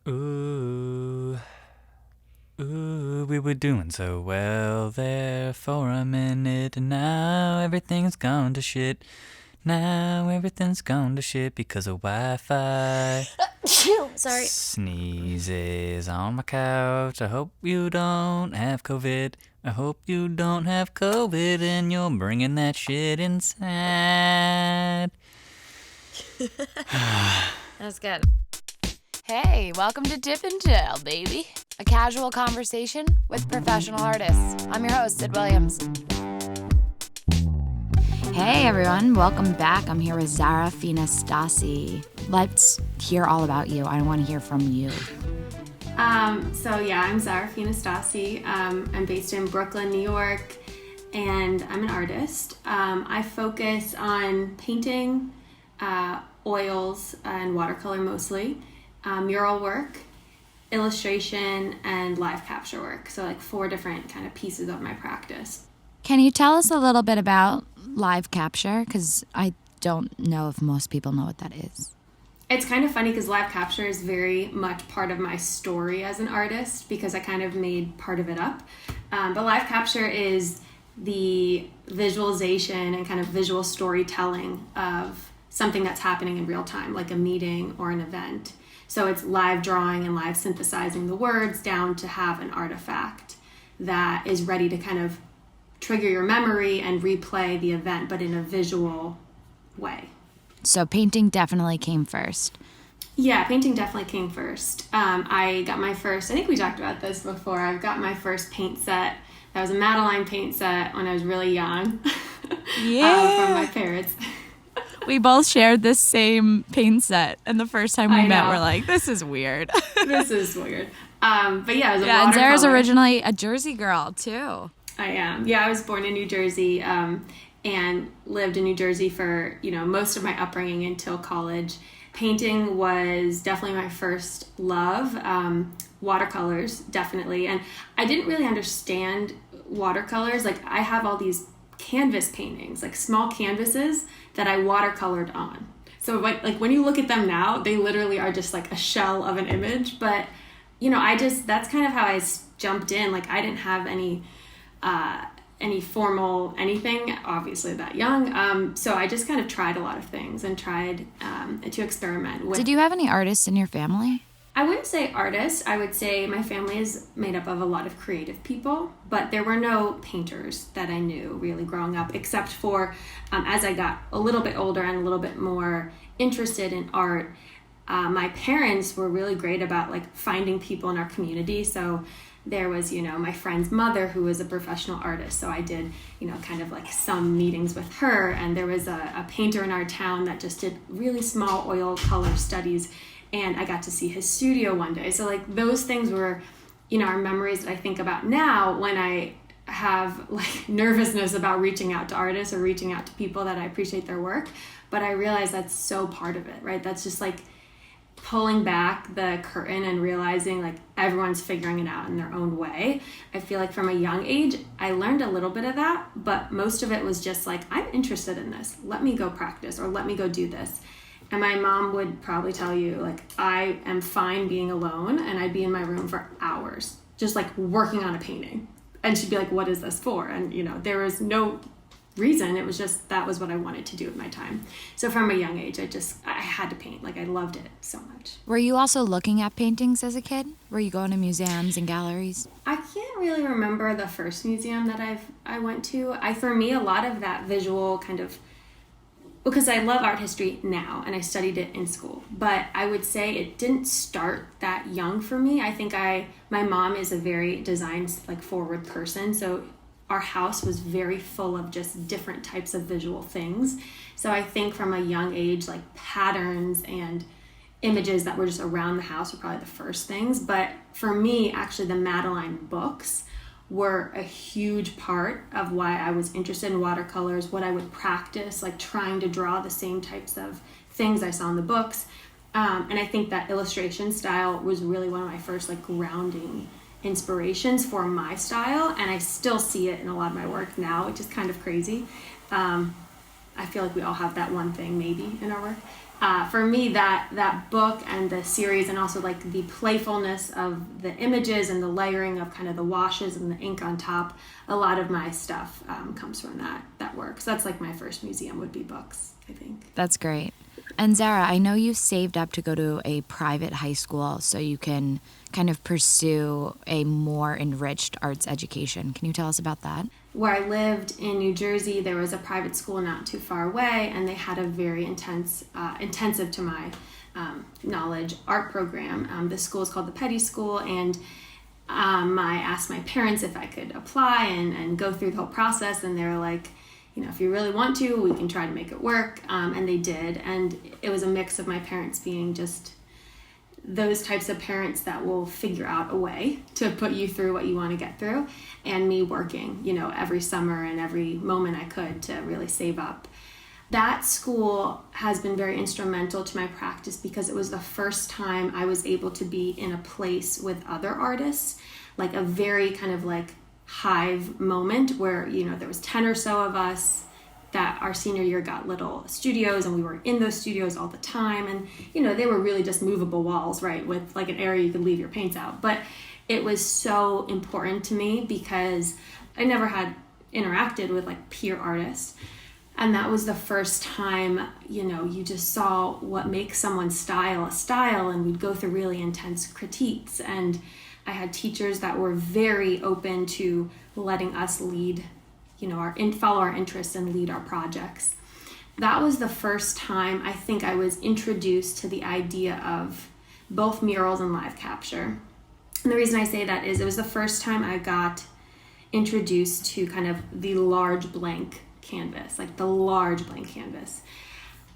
Ooh, ooh, we were doing so well there for a minute, and now everything's gone to shit. Now everything's gone to shit because of Wi-Fi. Sorry. Sneezes on my couch. I hope you don't have COVID. I hope you don't have COVID and you're bringing that shit inside. That was good. Hey, welcome to Tip and Tell, baby. A casual conversation with professional artists. I'm your host, Sid Williams. Hey everyone, welcome back. I'm here with Zara Fina Stasi. Let's hear all about you. I want to hear from you. I'm Zara Fina Stasi. I'm based in Brooklyn, New York, and I'm an artist. I focus on painting, oils, and watercolor mostly, mural work, illustration, and live capture work. So like 4 different kind of pieces of my practice. Can you tell us a little bit about live capture? Because I don't know if most people know what that is. It's kind of funny because live capture is very much part of my story as an artist because I kind of made part of it up. But live capture is the visualization and kind of visual storytelling of something that's happening in real time, like a meeting or an event. So it's live drawing and live synthesizing the words down to have an artifact that is ready to kind of trigger your memory and replay the event, but in a visual way. So painting definitely came first. Yeah, painting definitely came first. I got my first, I think we talked about this before, I've got my first paint set. That was a Madeline paint set when I was really young. Yeah. From my parents. We both shared this same paint set, and the first time we met, know. we're like, this is weird. This is weird. But yeah, it was a Yeah, and Zara's watercolor. originally a Jersey girl, too. I am. Yeah, I was born in New Jersey and lived in New Jersey for, most of my upbringing until college. Painting was definitely my first love. Watercolors, definitely. And I didn't really understand watercolors. Like, I have all these canvas paintings, like small canvases that I watercolored on. So like when you look at them now, they literally are just like a shell of an image. But, that's kind of how I jumped in. Like, I didn't have any formal anything, obviously that young. So I just kind of tried a lot of things and tried to experiment with. Did you have any artists in your family? I wouldn't say artists. I would say my family is made up of a lot of creative people, but there were no painters that I knew really growing up, except for as I got a little bit older and a little bit more interested in art. My parents were really great about like finding people in our community. So there was, my friend's mother who was a professional artist. So I did, kind of like some meetings with her. And there was a painter in our town that just did really small oil color studies. And I got to see his studio one day. So like those things were, are memories that I think about now when I have like nervousness about reaching out to artists or reaching out to people that I appreciate their work. But I realize that's so part of it, right? That's just like pulling back the curtain and realizing like everyone's figuring it out in their own way. I feel like from a young age, I learned a little bit of that, but most of it was just like, I'm interested in this. Let me go practice or let me go do this. And my mom would probably tell you, like, I am fine being alone, and I'd be in my room for hours, just like working on a painting. And she'd be like, what is this for? And, there was no reason. It was just, that was what I wanted to do with my time. So from a young age, I had to paint. Like, I loved it so much. Were you also looking at paintings as a kid? Were you going to museums and galleries? I can't really remember the first museum that I went to. For me, a lot of that visual kind of, because I love art history now and I studied it in school, but I would say it didn't start that young for me. I think my mom is a very design like forward person. So our house was very full of just different types of visual things. So I think from a young age, like patterns and images that were just around the house were probably the first things. But for me, actually the Madeline books were a huge part of why I was interested in watercolors, what I would practice, like trying to draw the same types of things I saw in the books. And I think that illustration style was really one of my first like grounding inspirations for my style. And I still see it in a lot of my work now, which is kind of crazy. I feel like we all have that one thing maybe in our work. for me, that book and the series, and also like the playfulness of the images and the layering of kind of the washes and the ink on top, a lot of my stuff comes from that work. So that's like my first museum would be books, I think. That's great. And Zara, I know you saved up to go to a private high school so you can kind of pursue a more enriched arts education. Can you tell us about that? Where I lived in New Jersey, there was a private school not too far away, and they had a very intensive to my knowledge art program. The school is called the Petty School, and I asked my parents if I could apply and go through the whole process, and they were like, if you really want to, we can try to make it work, and they did. And it was a mix of my parents being just those types of parents that will figure out a way to put you through what you want to get through, and me working, every summer and every moment I could to really save up. That school has been very instrumental to my practice because it was the first time I was able to be in a place with other artists, like a very kind of like hive moment where, there was 10 or so of us that our senior year got little studios, and we were in those studios all the time. And, they were really just movable walls, right? With like an area you could leave your paints out. But it was so important to me because I never had interacted with like peer artists. And that was the first time, you just saw what makes someone's style a style, and we'd go through really intense critiques. And I had teachers that were very open to letting us lead, follow our interests and lead our projects. That was the first time I think I was introduced to the idea of both murals and live capture. And the reason I say that is it was the first time I got introduced to kind of the large blank canvas, like the large blank canvas.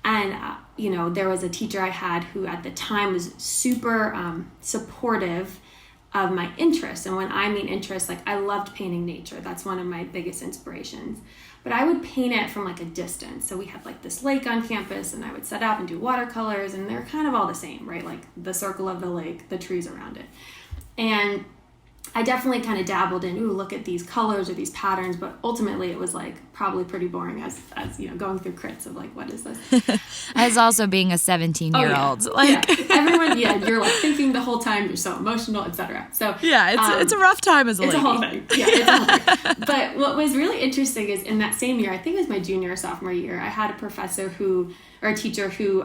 And, there was a teacher I had who at the time was super supportive of my interests. And when I mean interest, like I loved painting nature. That's one of my biggest inspirations. But I would paint it from like a distance. So we had like this lake on campus, and I would set up and do watercolors, and they're kind of all the same, right? Like the circle of the lake, the trees around it. And I definitely kind of dabbled in, look at these colors or these patterns, but ultimately it was like probably pretty boring as going through crits of like, what is this? As also being a 17-year-old. Everyone, you're like thinking the whole time, you're so emotional, etc. So it's a rough time as a lady. It's a whole thing. Yeah, it's a whole thing. But what was really interesting is in that same year, I think it was my junior or sophomore year, I had a teacher who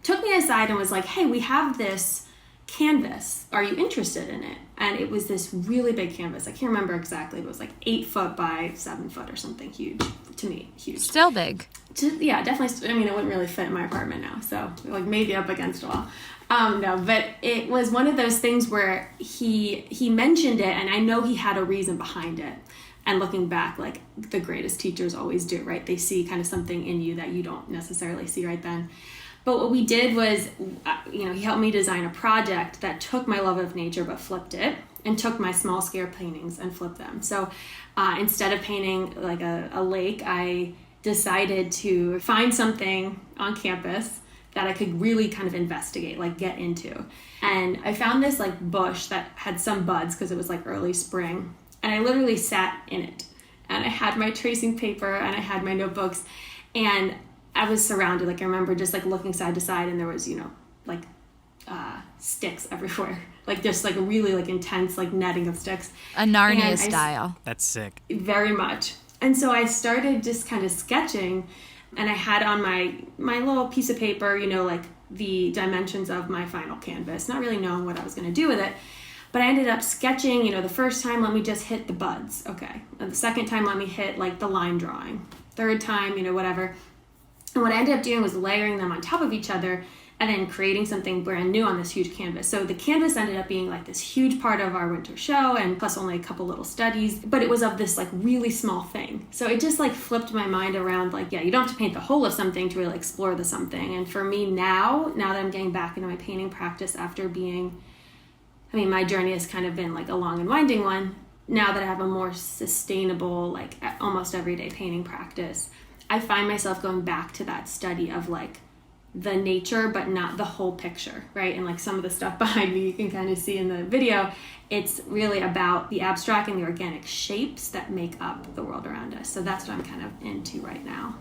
took me aside and was like, hey, we have this canvas. Are you interested in it? And it was this really big canvas. I can't remember exactly. It was like 8 foot by 7 foot or something. Huge. To me, huge. Still big. Definitely. I mean, it wouldn't really fit in my apartment now. So like maybe up against a wall. No, but it was one of those things where he mentioned it, and I know he had a reason behind it. And looking back, like the greatest teachers always do, right? They see kind of something in you that you don't necessarily see right then. But what we did was, he helped me design a project that took my love of nature but flipped it, and took my small scale paintings and flipped them. So instead of painting like a lake, I decided to find something on campus that I could really kind of investigate, like get into. And I found this like bush that had some buds because it was like early spring. And I literally sat in it. And I had my tracing paper and I had my notebooks, and I was surrounded, like I remember just like looking side to side, and there was, sticks everywhere. Like just like a really like intense like netting of sticks. A Narnia style. That's sick. Very much. And so I started just kind of sketching, and I had on my little piece of paper, like the dimensions of my final canvas, not really knowing what I was going to do with it. But I ended up sketching, the first time, let me just hit the buds. Okay. And the second time, let me hit like the line drawing. Third time, whatever. And what I ended up doing was layering them on top of each other and then creating something brand new on this huge canvas. So the canvas ended up being like this huge part of our winter show, and plus only a couple little studies, but it was of this like really small thing. So it just like flipped my mind around, like, you don't have to paint the whole of something to really explore the something. And for me now that I'm getting back into my painting practice after my journey has kind of been like a long and winding one. Now that I have a more sustainable, like almost everyday painting practice, I find myself going back to that study of like the nature, but not the whole picture, right? And like some of the stuff behind me, you can kind of see in the video, it's really about the abstract and the organic shapes that make up the world around us. So that's what I'm kind of into right now.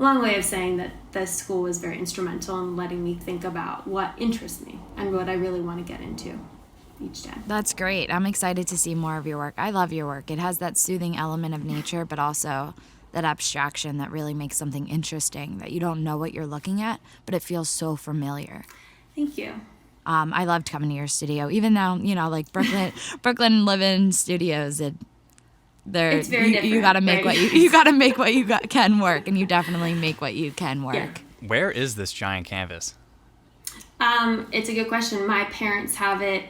long way of saying that the school was very instrumental in letting me think about what interests me and what I really want to get into each day. That's great. I'm excited to see more of your work. I love your work. It has that soothing element of nature, but also that abstraction that really makes something interesting, that you don't know what you're looking at, but it feels so familiar. Thank you. I loved coming to your studio, even though, like Brooklyn Living Studios, it's very different. You got to make what you got to make what you can work, and you definitely make what you can work. Yeah. Where is this giant canvas? It's a good question. My parents have it.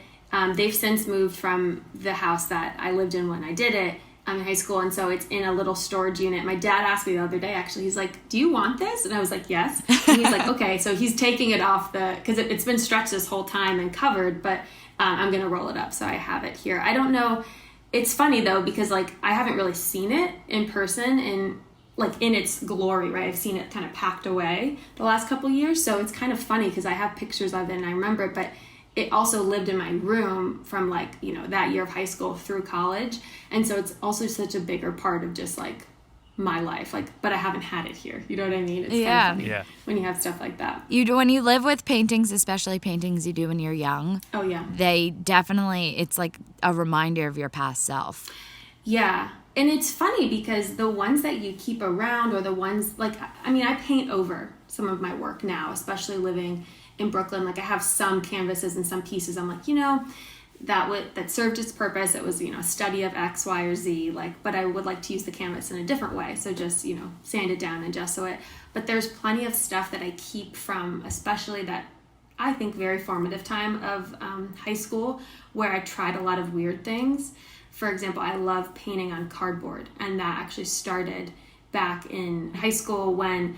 They've since moved from the house that I lived in when I did it in high school, and so it's in a little storage unit. My dad asked me the other day, actually, he's like, do you want this? And I was like, yes. And he's like, okay, so he's taking it off because it's been stretched this whole time and covered, but I'm going to roll it up, so I have it here. I don't know. It's funny, though, because, like, I haven't really seen it in person in its glory, right? I've seen it kind of packed away the last couple of years, so it's kind of funny because I have pictures of it and I remember it, but it also lived in my room from, that year of high school through college, and so it's also such a bigger part of just, my life, but I haven't had it here. You know what I mean? It's kind of funny when you have stuff like that. When you live with paintings, especially paintings you do when you're young. Oh, yeah. They definitely, it's like a reminder of your past self. Yeah. And it's funny because the ones that you keep around or the ones, I paint over some of my work now, especially living in Brooklyn. I have some canvases and some pieces. I'm like, that served its purpose. It was, a study of X, Y, or Z, but I would like to use the canvas in a different way. So just, sand it down and gesso it. But there's plenty of stuff that I keep from, especially that I think very formative time of high school, where I tried a lot of weird things. For example, I love painting on cardboard. And that actually started back in high school when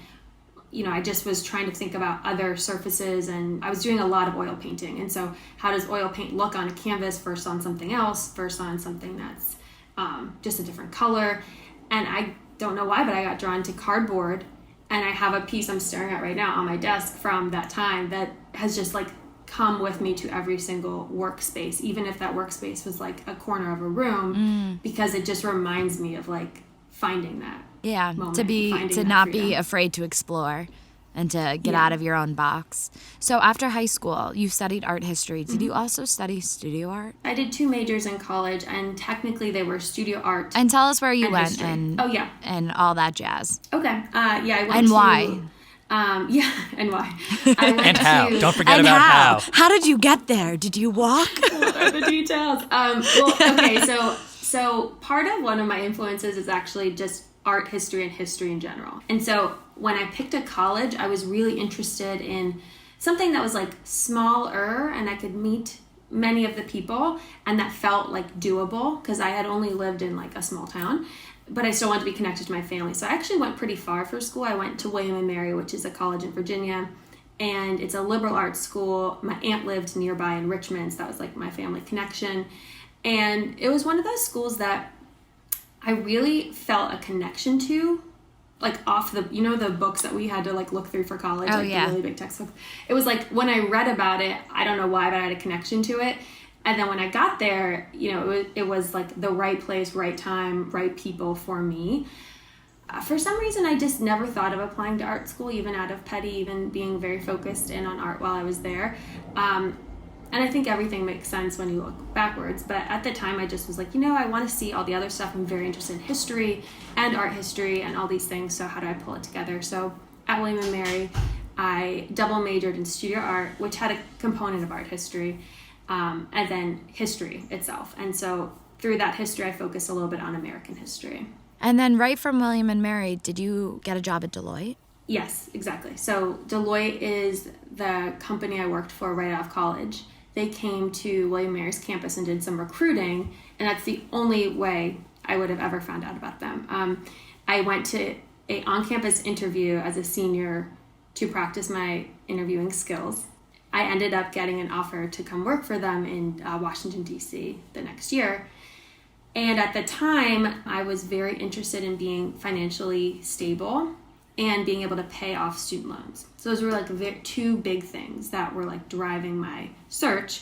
I just was trying to think about other surfaces, and I was doing a lot of oil painting. And so how does oil paint look on a canvas versus on something else, versus on something that's just a different color? And I don't know why, but I got drawn to cardboard, and I have a piece I'm staring at right now on my desk from that time that has just come with me to every single workspace, even if that workspace was a corner of a room, because it just reminds me of finding that. Yeah, moment, to not be afraid to explore and to get out of your own box. So after high school, you studied art history. Did you also study studio art? I did 2 majors in college, and technically they were studio art. And tell us where you went history. and all that jazz. Okay. I went and why? And why? I went and how? Don't forget and about how. How did you get there? Did you walk? What are the details? So part of one of my influences is actually just art history and history in general. And so when I picked a college, I was really interested in something that was smaller and I could meet many of the people and that felt doable, because I had only lived in a small town, but I still wanted to be connected to my family. So I actually went pretty far for school. I went to William and Mary, which is a college in Virginia, and it's a liberal arts school. My aunt lived nearby in Richmond, so that was my family connection. And it was one of those schools that I really felt a connection to, off the, the books that we had to look through for college, the really big textbooks. It was when I read about it, I don't know why, but I had a connection to it. And then when I got there, it was the right place, right time, right people for me. For some reason, I just never thought of applying to art school, even out of petty, even being very focused in on art while I was there. And I think everything makes sense when you look backwards. But at the time, I just was I want to see all the other stuff. I'm very interested in history and art history and all these things. So how do I pull it together? So at William & Mary, I double majored in studio art, which had a component of art history, and then history itself. And so through that history, I focused a little bit on American history. And then right from William & Mary, did you get a job at Deloitte? Yes, exactly. So Deloitte is the company I worked for right out of college. They came to William & Mary's campus and did some recruiting, and that's the only way I would have ever found out about them. I went to a on-campus interview as a senior to practice my interviewing skills. I ended up getting an offer to come work for them in Washington, D.C. the next year. And at the time, I was very interested in being financially stable and being able to pay off student loans. So those were 2 big things that were driving my search.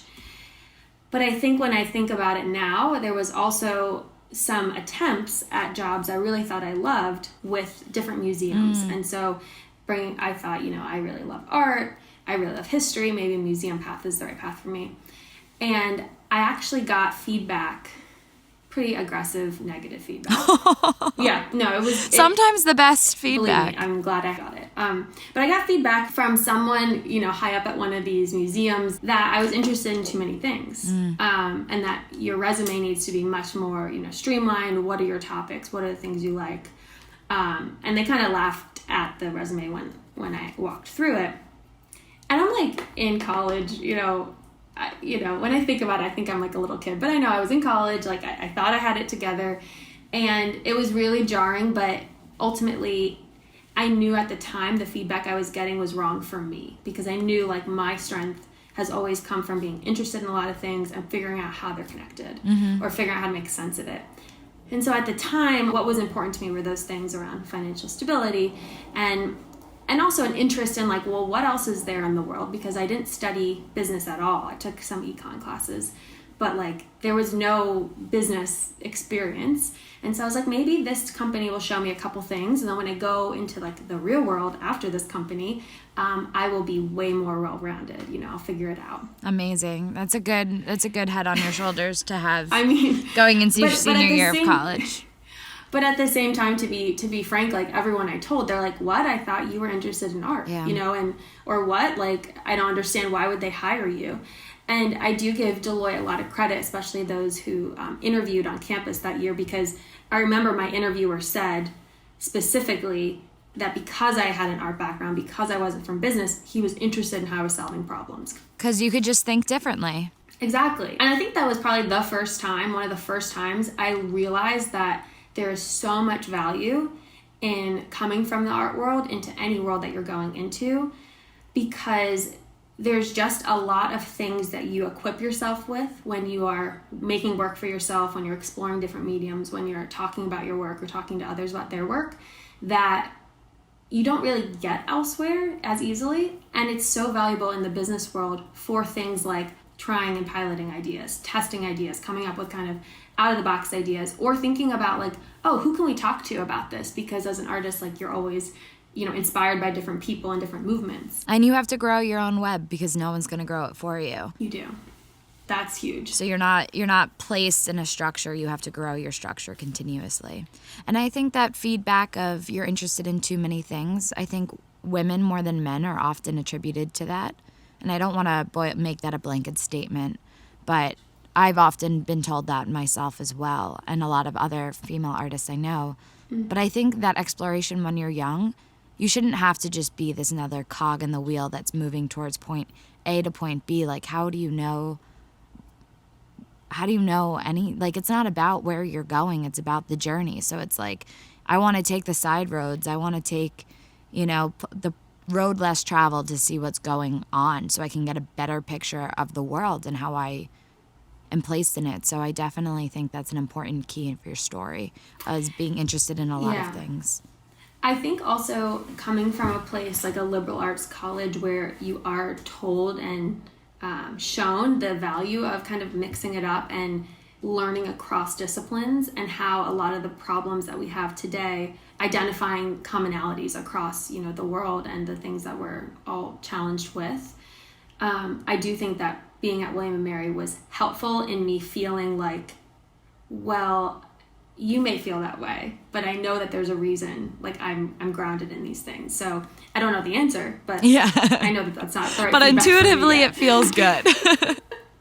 But I think when I think about it now, there was also some attempts at jobs I really thought I loved with different museums. And so I thought, I really love art. I really love history. Maybe a museum path is the right path for me. And I actually got feedback, pretty aggressive, negative feedback. Yeah, no, it was... Sometimes the best feedback. Believe me, I'm glad I got it. But I got feedback from someone, high up at one of these museums that I was interested in too many things. And that your resume needs to be much more, streamlined. What are your topics? What are the things you like? And they kind of laughed at the resume when I walked through it. And I'm like in college, when I think about it, I think I'm like a little kid. But I know I was in college, like I thought I had it together. And it was really jarring, but ultimately I knew at the time the feedback I was getting was wrong for me, because I knew like my strength has always come from being interested in a lot of things and figuring out how they're connected or figuring out how to make sense of it. And so at the time, what was important to me were those things around financial stability and also an interest in like, well, what else is there in the world? Because I didn't study business at all. I took some econ classes, but like there was no business experience. And so I was like, maybe this company will show me a couple things. And then when I go into like the real world after this company, I will be way more well-rounded. I'll figure it out. Amazing. That's a good head on your shoulders to have. I mean, going into your senior year of college. But at the same time, to be frank, like everyone I told, they're like, "What? I thought you were interested in art, or what? Like, I don't understand. Why would they hire you?" And I do give Deloitte a lot of credit, especially those who interviewed on campus that year, because I remember my interviewer said specifically that because I had an art background, because I wasn't from business, he was interested in how I was solving problems. Because you could just think differently. Exactly. And I think that was probably one of the first times I realized that there is so much value in coming from the art world into any world that you're going into, because there's just a lot of things that you equip yourself with when you are making work for yourself, when you're exploring different mediums, when you're talking about your work or talking to others about their work, that you don't really get elsewhere as easily. And it's so valuable in the business world for things like trying and piloting ideas, testing ideas, coming up with kind of out-of-the-box ideas, or thinking about like, oh, who can we talk to about this? Because as an artist, like you're always, inspired by different people and different movements. And you have to grow your own web because no one's going to grow it for you. You do. That's huge. So you're not placed in a structure. You have to grow your structure continuously. And I think that feedback of you're interested in too many things, I think women more than men are often attributed to that. And I don't want to make that a blanket statement, but I've often been told that myself as well, and a lot of other female artists I know. But I think that exploration when you're young, you shouldn't have to just be this another cog in the wheel that's moving towards point A to point B. Like, how do you know any, like, it's not about where you're going, it's about the journey. So it's like, I want to take the side roads. I want to take, the road less traveled to see what's going on so I can get a better picture of the world and how I am placed in it. So I definitely think that's an important key for your story, as being interested in a lot of things. I think also coming from a place like a liberal arts college where you are told and shown the value of kind of mixing it up and learning across disciplines, and how a lot of the problems that we have today, identifying commonalities across, the world and the things that we're all challenged with. I do think that being at William & Mary was helpful in me feeling like, well, you may feel that way, but I know that there's a reason, like I'm grounded in these things. So I don't know the answer, but I know that that's not the right but intuitively it feels good.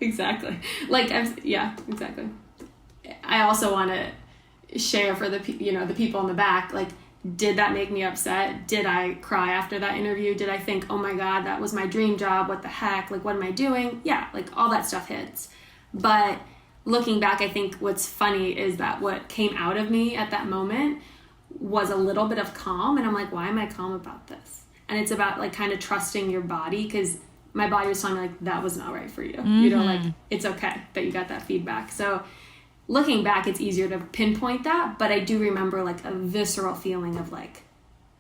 Exactly. Exactly. I also want to share for the people in the back, like, did that make me upset? Did I cry after that interview? Did I think, oh my God, that was my dream job? What the heck? Like, what am I doing? Yeah, like all that stuff hits. But looking back, I think what's funny is that what came out of me at that moment was a little bit of calm. And I'm like, why am I calm about this? And it's about like kind of trusting your body, because my body was telling me like, that was not right for you. Like, it's okay that you got that feedback. So looking back, it's easier to pinpoint that, but I do remember like a visceral feeling of like,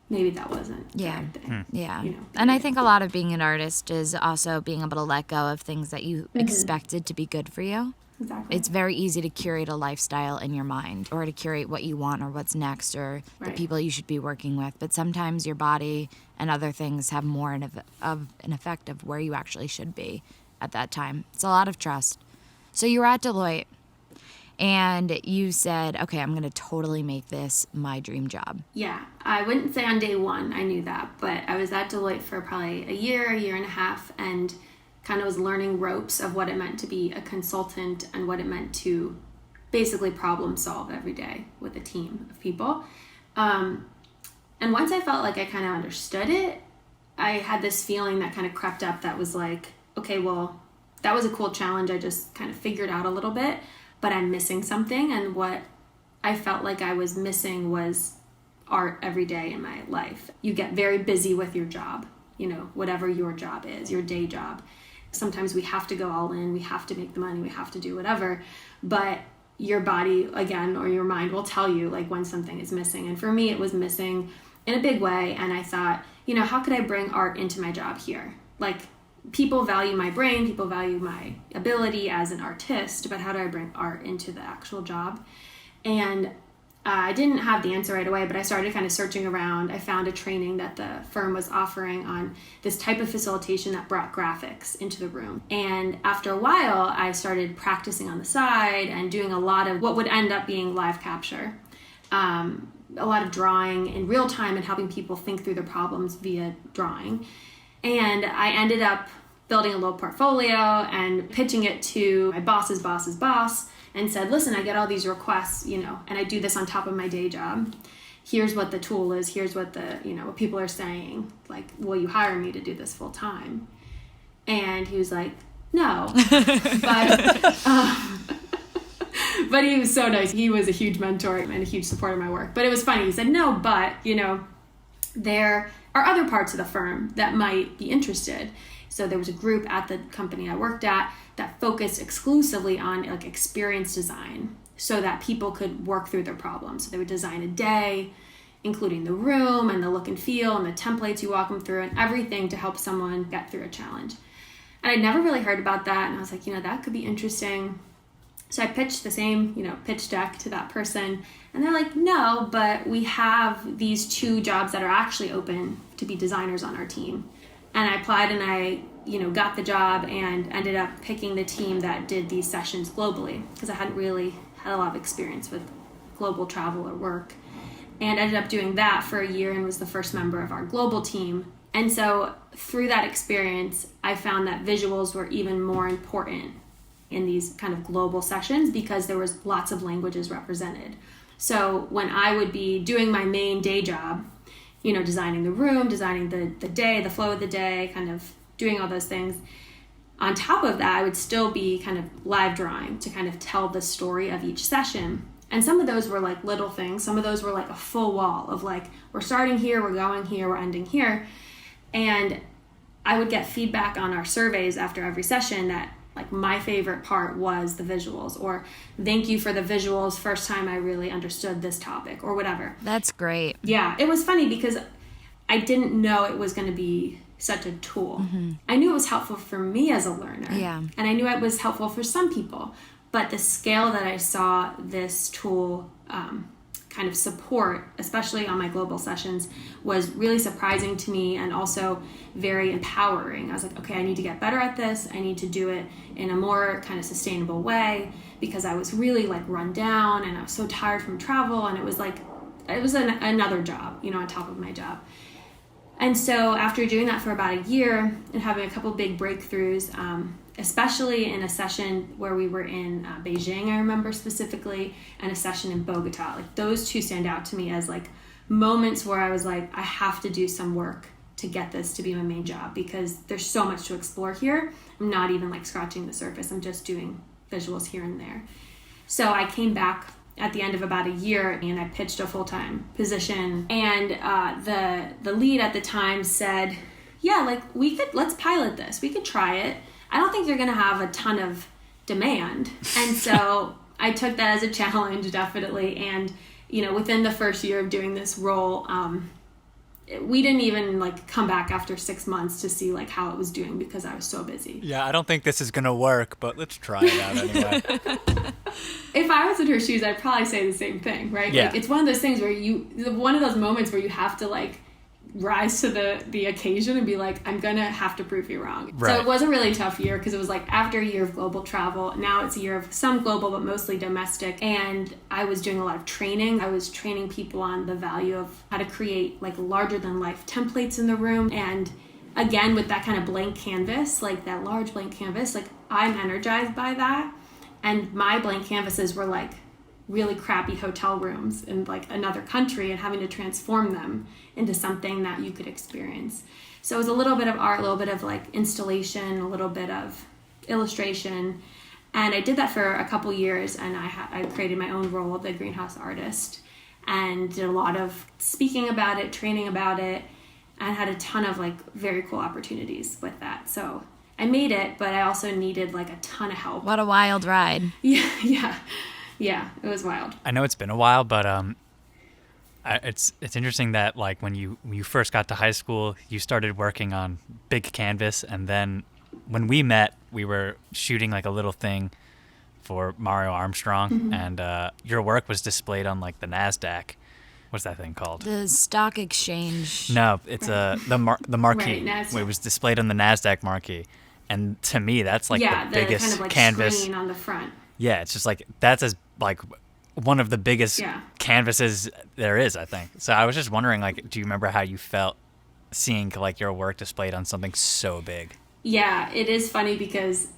maybe that wasn't the right thing. Yeah. And I think a lot of being an artist is also being able to let go of things that you expected to be good for you. Exactly. It's very easy to curate a lifestyle in your mind, or to curate what you want or what's next, or the people you should be working with. But sometimes your body and other things have more of an effect of where you actually should be at that time. It's a lot of trust. So you were at Deloitte, and you said, okay, I'm going to totally make this my dream job. Yeah, I wouldn't say on day one I knew that, but I was at Deloitte for probably a year and a half, and kind of was learning ropes of what it meant to be a consultant and what it meant to basically problem solve every day with a team of people. And once I felt like I kind of understood it, I had this feeling that kind of crept up that was like, okay, well, that was a cool challenge. I just kind of figured out a little bit, but I'm missing something. And what I felt like I was missing was art every day in my life. You get very busy with your job, whatever your job is, your day job. Sometimes we have to go all in, we have to make the money, we have to do whatever, but your body, again, or your mind will tell you like when something is missing. And for me, it was missing in a big way. And I thought, how could I bring art into my job here? Like, people value my brain, people value my ability as an artist, but how do I bring art into the actual job? And I didn't have the answer right away, but I started kind of searching around. I found a training that the firm was offering on this type of facilitation that brought graphics into the room. And after a while, I started practicing on the side and doing a lot of what would end up being live capture. A lot of drawing in real time and helping people think through their problems via drawing. And I ended up building a little portfolio and pitching it to my boss's boss's boss, and said, listen, I get all these requests, and I do this on top of my day job. Here's what the tool is. Here's what what people are saying. Like, will you hire me to do this full time? And he was like, no. But he was so nice. He was a huge mentor and a huge supporter of my work. But it was funny. He said, no, but, there are other parts of the firm that might be interested. So there was a group at the company I worked at that focused exclusively on like experience design so that people could work through their problems. So they would design a day, including the room and the look and feel and the templates you walk them through and everything to help someone get through a challenge. And I'd never really heard about that. And I was like, that could be interesting. So I pitched the same, pitch deck to that person. And they're like, no, but we have these 2 jobs that are actually open to be designers on our team. And I applied and I, got the job and ended up picking the team that did these sessions globally because I hadn't really had a lot of experience with global travel or work. And ended up doing that for a year and was the first member of our global team. And so through that experience, I found that visuals were even more important in these kind of global sessions because there was lots of languages represented. So when I would be doing my main day job, designing the room, designing the day, the flow of the day, kind of doing all those things. On top of that, I would still be kind of live drawing to kind of tell the story of each session. And some of those were like little things. Some of those were like a full wall of like, we're starting here, we're going here, we're ending here. And I would get feedback on our surveys after every session that like my favorite part was the visuals, or thank you for the visuals, first time I really understood this topic, or whatever. That's great. Yeah, it was funny because I didn't know it was going to be such a tool. Mm-hmm. I knew it was helpful for me as a learner. Yeah. And I knew it was helpful for some people. But the scale that I saw this tool kind of support, especially on my global sessions, was really surprising to me and also very empowering. I was like, okay, I need to get better at this. I need to do it in a more kind of sustainable way because I was really like run down and I was so tired from travel, and it was like, it was another job, on top of my job. And so after doing that for about a year and having a couple big breakthroughs, especially in a session where we were in Beijing, I remember specifically, and a session in Bogota, like those two stand out to me as like moments where I was like, I have to do some work to get this to be my main job because there's so much to explore here. I'm not even like scratching the surface. I'm just doing visuals here and there. So I came back at the end of about a year and I pitched a full-time position, and the lead at the time said, yeah, like let's pilot this. We could try it. I don't think you're going to have a ton of demand. And so I took that as a challenge, definitely. And, within the first year of doing this role, we didn't even like come back after 6 months to see like how it was doing because I was so busy. Yeah, I don't think this is going to work, but let's try it out anyway. If I was in her shoes, I'd probably say the same thing, right? Yeah. Like, it's one of those things where one of those moments where you have to like rise to the occasion and be like, I'm gonna have to prove you wrong. Right. So it was a really tough year because it was like after a year of global travel, now it's a year of some global but mostly domestic, and I was doing a lot of training. I was training people on the value of how to create like larger than life templates in the room, and again with that kind of blank canvas, like that large blank canvas, like I'm energized by that, and my blank canvases were like really crappy hotel rooms in like another country and having to transform them into something that you could experience. So it was a little bit of art, a little bit of like installation, a little bit of illustration. And I did that for a couple years, and I created my own role, the greenhouse artist, and did a lot of speaking about it, training about it, and had a ton of like very cool opportunities with that. So I made it, but I also needed like a ton of help. What a wild ride. Yeah, it was wild. I know it's been a while, but it's interesting that like when you first got to high school, you started working on big canvas, and then when we met, we were shooting like a little thing for Mario Armstrong, and your work was displayed on like the NASDAQ. What's that thing called? The stock exchange. No, it's the marquee. Right, it was displayed on the NASDAQ marquee, and to me, that's like the biggest kind of like canvas screen on the front. Yeah, it's just like that's as like one of the biggest canvases there is, I think. So I was just wondering, like, do you remember how you felt seeing like your work displayed on something so big? Yeah, it is funny because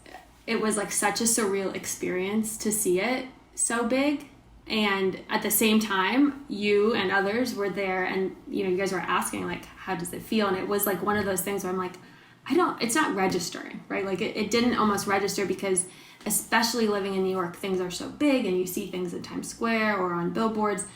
it was like such a surreal experience to see it so big, and at the same time, you and others were there, and you guys were asking like, how does it feel? And it was like one of those things where I'm like, it's not registering, right? Like it didn't almost register because, especially living in New York, things are so big and you see things in Times Square or on billboards,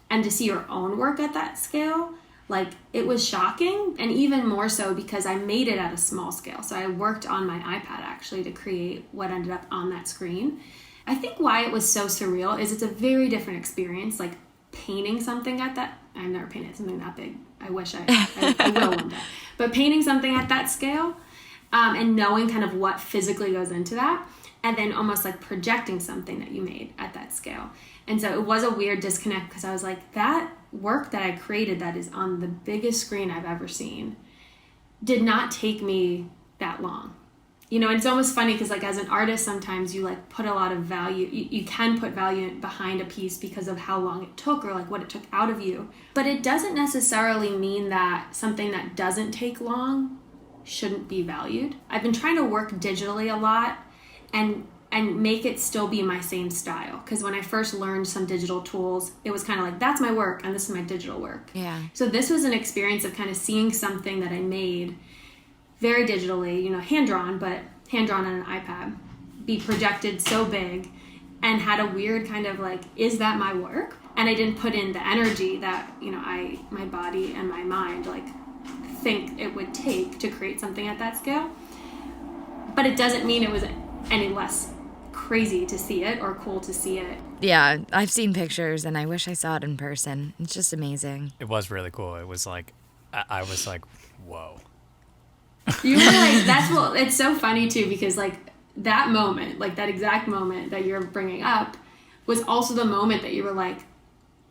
and to see your own work at that scale, like it was shocking, and even more so because I made it at a small scale. So I worked on my iPad actually to create what ended up on that screen. I think why it was so surreal is it's a very different experience, like painting something at that. I've never painted something that big. I wish I will one day. But painting something at that scale, and knowing kind of what physically goes into that, and then almost like projecting something that you made at that scale. And so it was a weird disconnect because I was like, that work that I created that is on the biggest screen I've ever seen did not take me that long. And it's almost funny because like as an artist, sometimes you like put a lot of value, you can put value behind a piece because of how long it took or like what it took out of you. But it doesn't necessarily mean that something that doesn't take long shouldn't be valued. I've been trying to work digitally a lot and make it still be my same style. Because when I first learned some digital tools, it was kind of like, that's my work and this is my digital work. Yeah. So this was an experience of kind of seeing something that I made very digitally, hand-drawn, but hand-drawn on an iPad, be projected so big and had a weird kind of like, is that my work? And I didn't put in the energy that, my body and my mind like think it would take to create something at that scale. But it doesn't mean it was any less crazy to see it or cool to see it. Yeah, I've seen pictures and I wish I saw it in person. It's just amazing. It was really cool. It was like, I was like, whoa. You were like, it's so funny too, because like that moment, like that exact moment that you're bringing up was also the moment that you were like,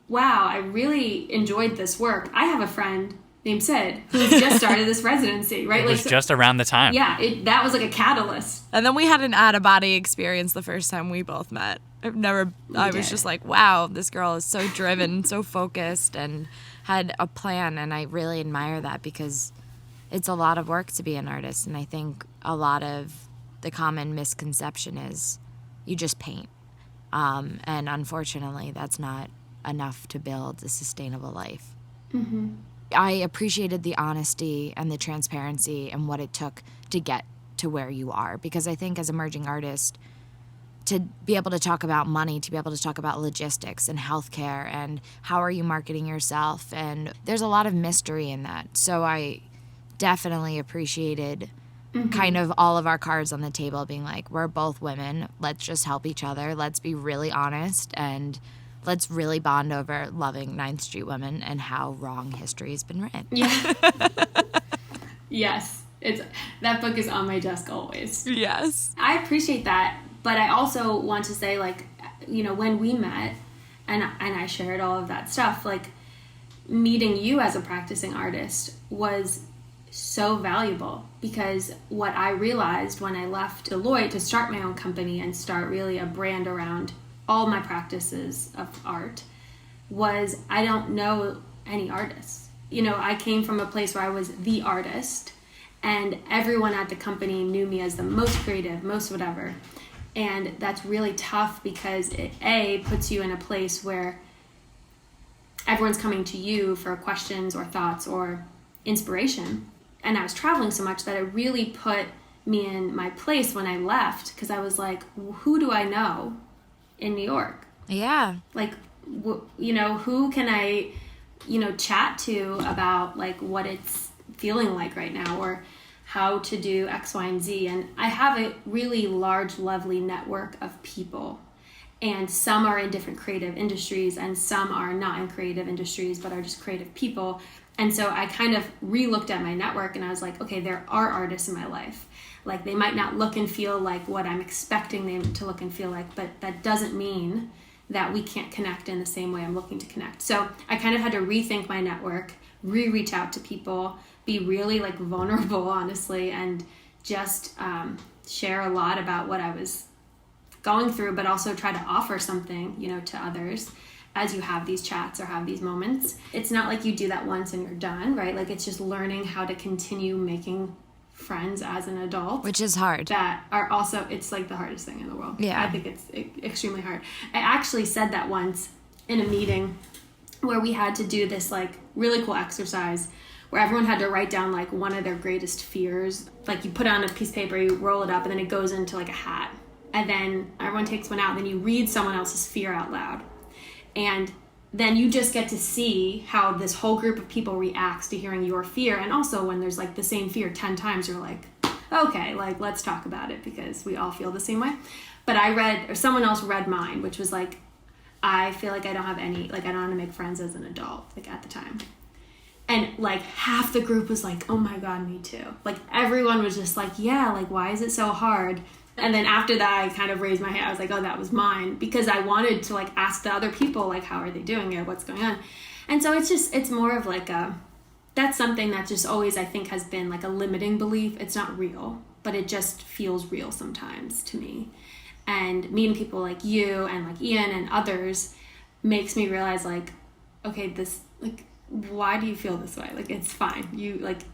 wow, I really enjoyed this work. I have a friend named Sid who's just started this residency, right? It was just around the time. Yeah, that was like a catalyst. And then we had an out-of-body experience the first time we both met. I was just like, wow, this girl is so driven, so focused, and had a plan, and I really admire that because it's a lot of work to be an artist, and I think a lot of the common misconception is you just paint. And unfortunately, that's not enough to build a sustainable life. Mm-hmm. I appreciated the honesty and the transparency and what it took to get to where you are, because I think as emerging artists, to be able to talk about money, to be able to talk about logistics and healthcare and how are you marketing yourself, and there's a lot of mystery in that. So I definitely appreciated kind of all of our cards on the table being like, we're both women, let's just help each other, let's be really honest, and let's really bond over loving 9th Street Women and how wrong history has been written. Yeah. Yes. That book is on my desk always. Yes. I appreciate that, but I also want to say, like, when we met and I shared all of that stuff, like, meeting you as a practicing artist was so valuable, because what I realized when I left Deloitte to start my own company and start really a brand around all my practices of art was I don't know any artists. I came from a place where I was the artist, and everyone at the company knew me as the most creative, most whatever. And that's really tough, because it puts you in a place where everyone's coming to you for questions or thoughts or inspiration. And I was traveling so much that it really put me in my place when I left, because I was like, who do I know in New York? Yeah. Like, who can I, chat to about, like, what it's feeling like right now, or how to do X, Y, and Z. And I have a really large, lovely network of people. And some are in different creative industries, and some are not in creative industries, but are just creative people. And so I kind of re-looked at my network, and I was like, okay, there are artists in my life. Like, they might not look and feel like what I'm expecting them to look and feel like, but that doesn't mean that we can't connect in the same way I'm looking to connect. So I kind of had to rethink my network, reach out to people, be really, like, vulnerable, honestly, and just share a lot about what I was going through, but also try to offer something, to others as you have these chats or have these moments. It's not like you do that once and you're done, right? Like, it's just learning how to continue making friends as an adult. Which is hard. That are also, it's like the hardest thing in the world. Yeah. I think it's extremely hard. I actually said that once in a meeting where we had to do this, like, really cool exercise where everyone had to write down, like, one of their greatest fears. Like, you put it on a piece of paper, you roll it up, and then it goes into, like, a hat. And then everyone takes one out, and then you read someone else's fear out loud. And then you just get to see how this whole group of people reacts to hearing your fear. And also, when there's, like, the same fear 10 times, you're like, okay, like, let's talk about it, because we all feel the same way. But someone else read mine, which was like, I feel like I don't have any, like, I don't want to make friends as an adult, like, at the time. And, like, half the group was like, oh my God, me too. Like, everyone was just like, yeah, like, why is it so hard? And then after that, I kind of raised my hand. I was like, oh, that was mine. Because I wanted to, like, ask the other people, like, how are they doing it? What's going on? And so it's more of, like, that's something that just always, I think, has been, like, a limiting belief. It's not real, but it just feels real sometimes to me. And meeting people like you and, like, Ian and others makes me realize, like, okay, this, like, why do you feel this way? Like, it's fine.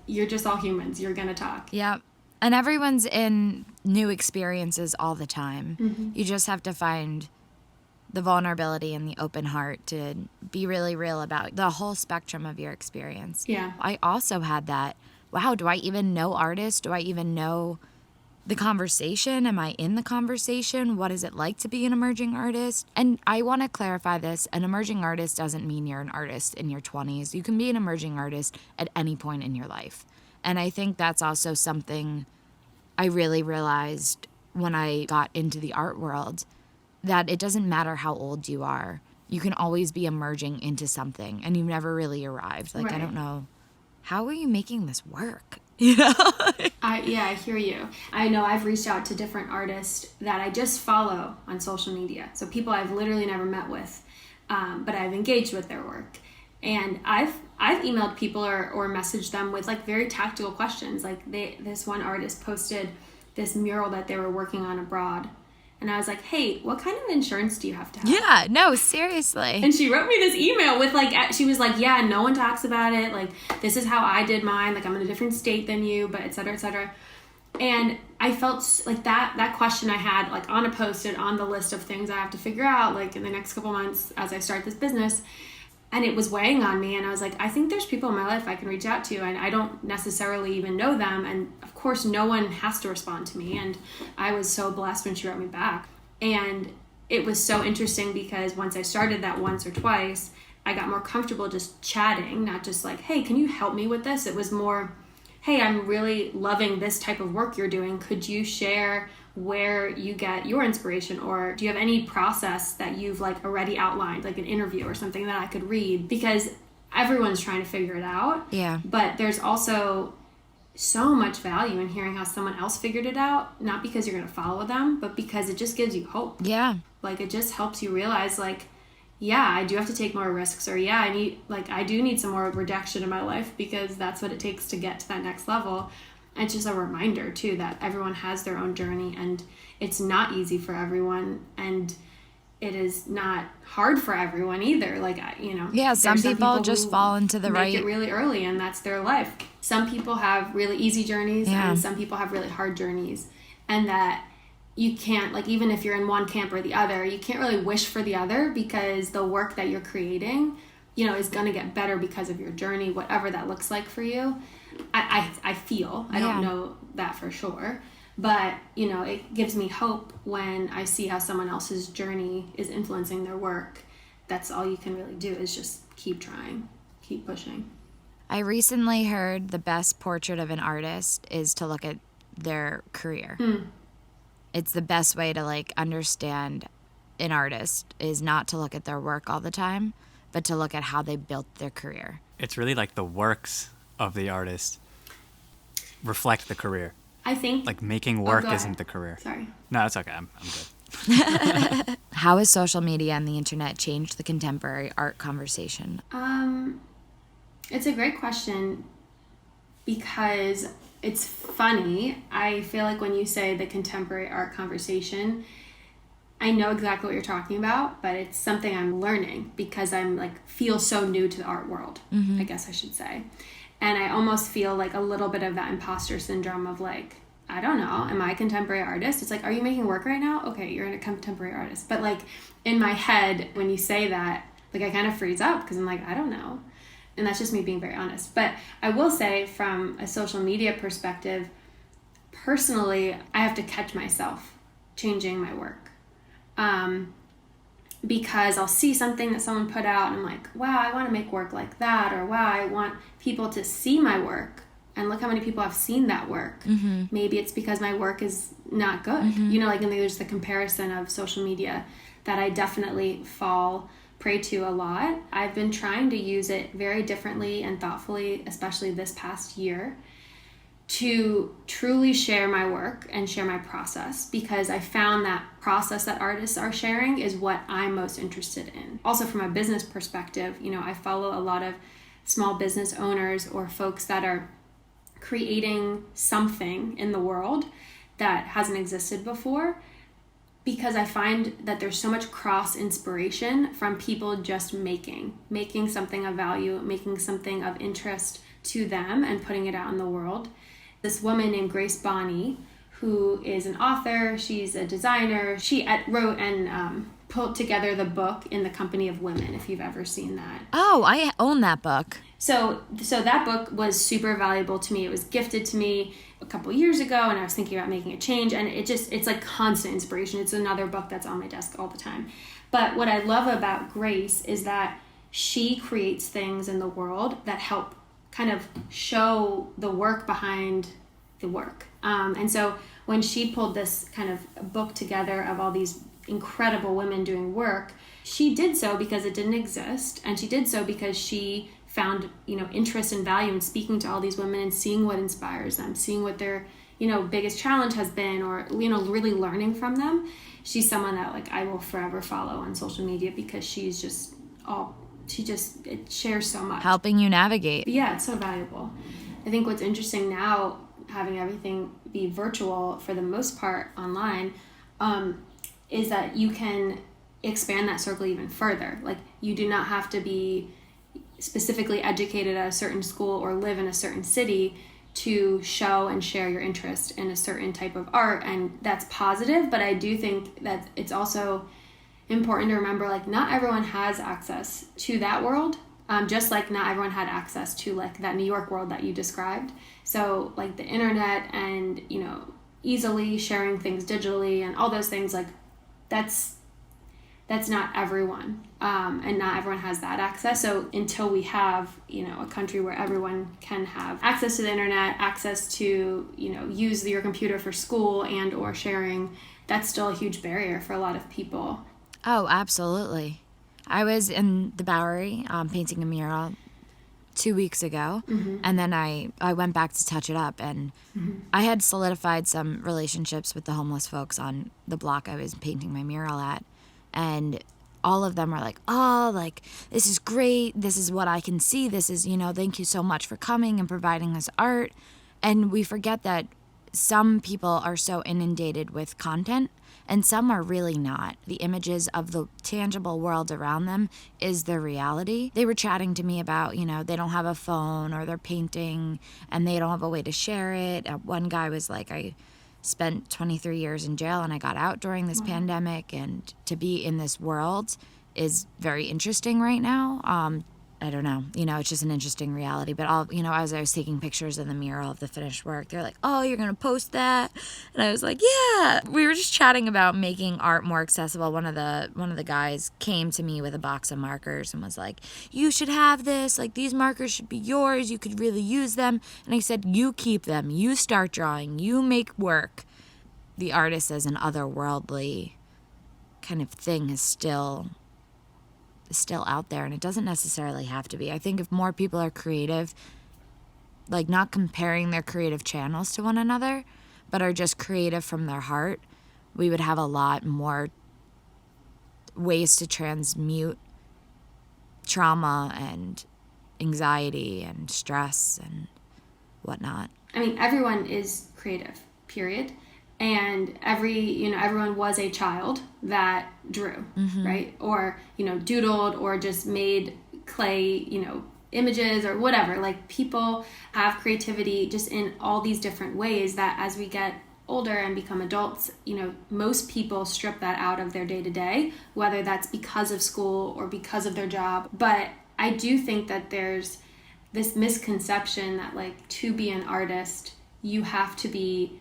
You're just all humans. You're going to talk. Yeah. And everyone's in new experiences all the time. Mm-hmm. You just have to find the vulnerability and the open heart to be really real about the whole spectrum of your experience. Yeah. I also had that, wow, do I even know artists? Do I even know the conversation? Am I in the conversation? What is it like to be an emerging artist? And I want to clarify this. An emerging artist doesn't mean you're an artist in your 20s. You can be an emerging artist at any point in your life. And I think that's also something I really realized when I got into the art world, that it doesn't matter how old you are. You can always be emerging into something, and you've never really arrived. Like, right. I don't know, how are you making this work? You know? I hear you. I know I've reached out to different artists that I just follow on social media. So people I've literally never met with, but I've engaged with their work. And I've emailed people or messaged them with, like, very tactical questions. Like, this one artist posted this mural that they were working on abroad. And I was like, hey, what kind of insurance do you have to have? Yeah, no, seriously. And she wrote me this email with, like, she was like, yeah, no one talks about it. Like, this is how I did mine. Like, I'm in a different state than you, but et cetera, et cetera. And I felt like that question I had, like, on a Post-it on the list of things I have to figure out, like, in the next couple months as I start this business. And it was weighing on me, and I was like, I think there's people in my life I can reach out to, and I don't necessarily even know them, and of course no one has to respond to me, and I was so blessed when she wrote me back. And it was so interesting because once I started that once or twice, I got more comfortable just chatting, not just like, hey, can you help me with this? It was more, hey, I'm really loving this type of work you're doing. Could you share where you get your inspiration, or do you have any process that you've like already outlined, like an interview or something that I could read? Because everyone's trying to figure it out. Yeah. But there's also so much value in hearing how someone else figured it out, not because you're going to follow them, but because it just gives you hope. Yeah. Like, it just helps you realize, like, yeah, I do have to take more risks, or yeah, I do need some more rejection in my life, because that's what it takes to get to that next level. And it's just a reminder too that everyone has their own journey, and it's not easy for everyone, and it is not hard for everyone either. Like, Yeah, some people just fall into the make it really early, and that's their life. Some people have really easy journeys, and some people have really hard journeys, and that you can't, like, even if you're in one camp or the other, you can't really wish for the other, because the work that you're creating, is going to get better because of your journey, whatever that looks like for you. I feel, I don't know that for sure, but, it gives me hope when I see how someone else's journey is influencing their work. That's all you can really do, is just keep trying, keep pushing. I recently heard the best portrait of an artist is to look at their career. It's the best way to, like, understand an artist, is not to look at their work all the time, but to look at how they built their career. It's really like the works of the artist reflect the career. I think... Like, making work isn't the career. Sorry. No, it's okay. I'm good. How has social media and the internet changed the contemporary art conversation? It's a great question, because it's funny. I feel like when you say the contemporary art conversation, I know exactly what you're talking about, but it's something I'm learning, because I'm like, feel so new to the art world, I guess I should say. And I almost feel like a little bit of that imposter syndrome of like, I don't know, am I a contemporary artist? It's like, are you making work right now? Okay, you're a contemporary artist. But like, in my head, when you say that, like, I kind of freeze up, because I'm like, I don't know. And that's just me being very honest. But I will say, from a social media perspective, personally, I have to catch myself changing my work. Because I'll see something that someone put out, and I'm like, wow, I want to make work like that, or wow, I want people to see my work, and look how many people have seen that work. Maybe it's because my work is not good. Like, and there's the comparison of social media that I definitely fall prey to a lot. I've been trying to use it very differently and thoughtfully, especially this past year, to truly share my work and share my process, because I found that process that artists are sharing is what I'm most interested in. Also, from a business perspective, I follow a lot of small business owners or folks that are creating something in the world that hasn't existed before, because I find that there's so much cross inspiration from people just making something of value, making something of interest to them, and putting it out in the world. This woman named Grace Bonney, who is an author, she's a designer, she wrote and pulled together the book In the Company of Women, if you've ever seen that. Oh, I own that book. So that book was super valuable to me. It was gifted to me a couple years ago, and I was thinking about making a change, and it's like constant inspiration. It's another book that's on my desk all the time. But what I love about Grace is that she creates things in the world that help kind of show the work behind the work. And so when she pulled this kind of book together of all these incredible women doing work, she did so because it didn't exist, and she did so because she found interest and value in speaking to all these women and seeing what inspires them, seeing what their biggest challenge has been, or really learning from them. She's someone that like I will forever follow on social media, because she's just it shares so much, helping you navigate. Yeah, it's so valuable. I think what's interesting now, having everything be virtual for the most part online, is that you can expand that circle even further. Like, you do not have to be specifically educated at a certain school or live in a certain city to show and share your interest in a certain type of art, and that's positive. But I do think that it's also important to remember, like, not everyone has access to that world, just like not everyone had access to like that New York world that you described. So like the internet and easily sharing things digitally and all those things, like that's that's not everyone, and not everyone has that access. So until we have, a country where everyone can have access to the internet, access to, use your computer for school and or sharing, that's still a huge barrier for a lot of people. Oh, absolutely. I was in the Bowery painting a mural 2 weeks ago, and then I went back to touch it up, and I had solidified some relationships with the homeless folks on the block I was painting my mural at, and all of them were like, oh, like, this is great, this is what I can see, this is, thank you so much for coming and providing this art. And we forget that some people are so inundated with content and some are really not. The images of the tangible world around them is their reality. They were chatting to me about, they don't have a phone or they're painting and they don't have a way to share it. One guy was like, I spent 23 years in jail and I got out during this pandemic, and to be in this world is very interesting right now. I don't know, it's just an interesting reality. But as I was taking pictures of the mural of the finished work, they're like, oh, you're going to post that? And I was like, yeah. We were just chatting about making art more accessible. One of the guys came to me with a box of markers and was like, you should have this. Like, these markers should be yours. You could really use them. And I said, you keep them. You start drawing. You make work. The artist as an otherworldly kind of thing is still out there, and it doesn't necessarily have to be. I think if more people are creative, like not comparing their creative channels to one another, but are just creative from their heart, we would have a lot more ways to transmute trauma and anxiety and stress and whatnot. I mean, everyone is creative, period. And everyone was a child that drew, right? Or, doodled or just made clay, images or whatever. Like, people have creativity just in all these different ways that as we get older and become adults, most people strip that out of their day-to-day, whether that's because of school or because of their job. But I do think that there's this misconception that, like, to be an artist, you have to be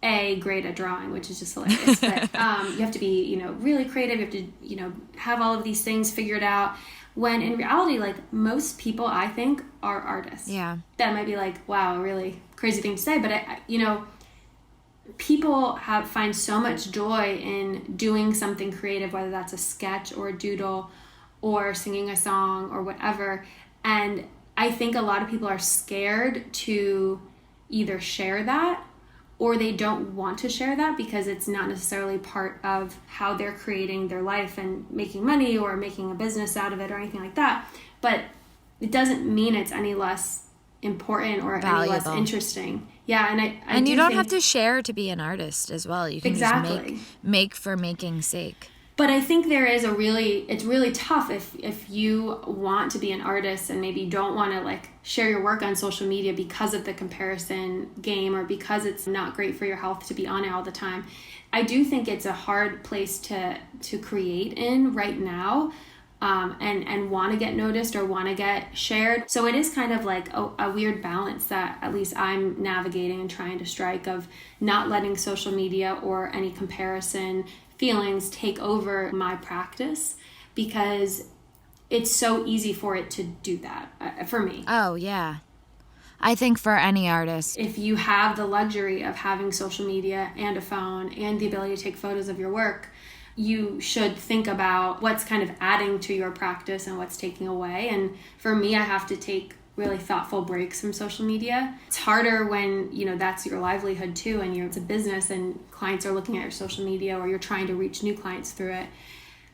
great at drawing, which is just hilarious. But you have to be, really creative. You have to, have all of these things figured out. When in reality, like, most people, I think, are artists. Yeah. That might be like, wow, a really crazy thing to say. But, people find so much joy in doing something creative, whether that's a sketch or a doodle or singing a song or whatever. And I think a lot of people are scared to either share that, or they don't want to share that because it's not necessarily part of how they're creating their life and making money or making a business out of it or anything like that. But it doesn't mean it's any less important or valuable. Any less interesting. Yeah, and you don't have to share to be an artist as well. You can just make for making's sake. But I think it's really tough if you want to be an artist and maybe you don't want to, like, share your work on social media because of the comparison game or because it's not great for your health to be on it all the time. I do think it's a hard place to create in right now, and want to get noticed or want to get shared. So it is kind of like a weird balance that at least I'm navigating and trying to strike, of not letting social media or any comparison feelings take over my practice, because it's so easy for it to do that for me. Oh, yeah. I think for any artist. If you have the luxury of having social media and a phone and the ability to take photos of your work, you should think about what's kind of adding to your practice and what's taking away. And for me, I have to take really thoughtful breaks from social media. It's harder when, that's your livelihood too, and it's a business and clients are looking at your social media, or you're trying to reach new clients through it.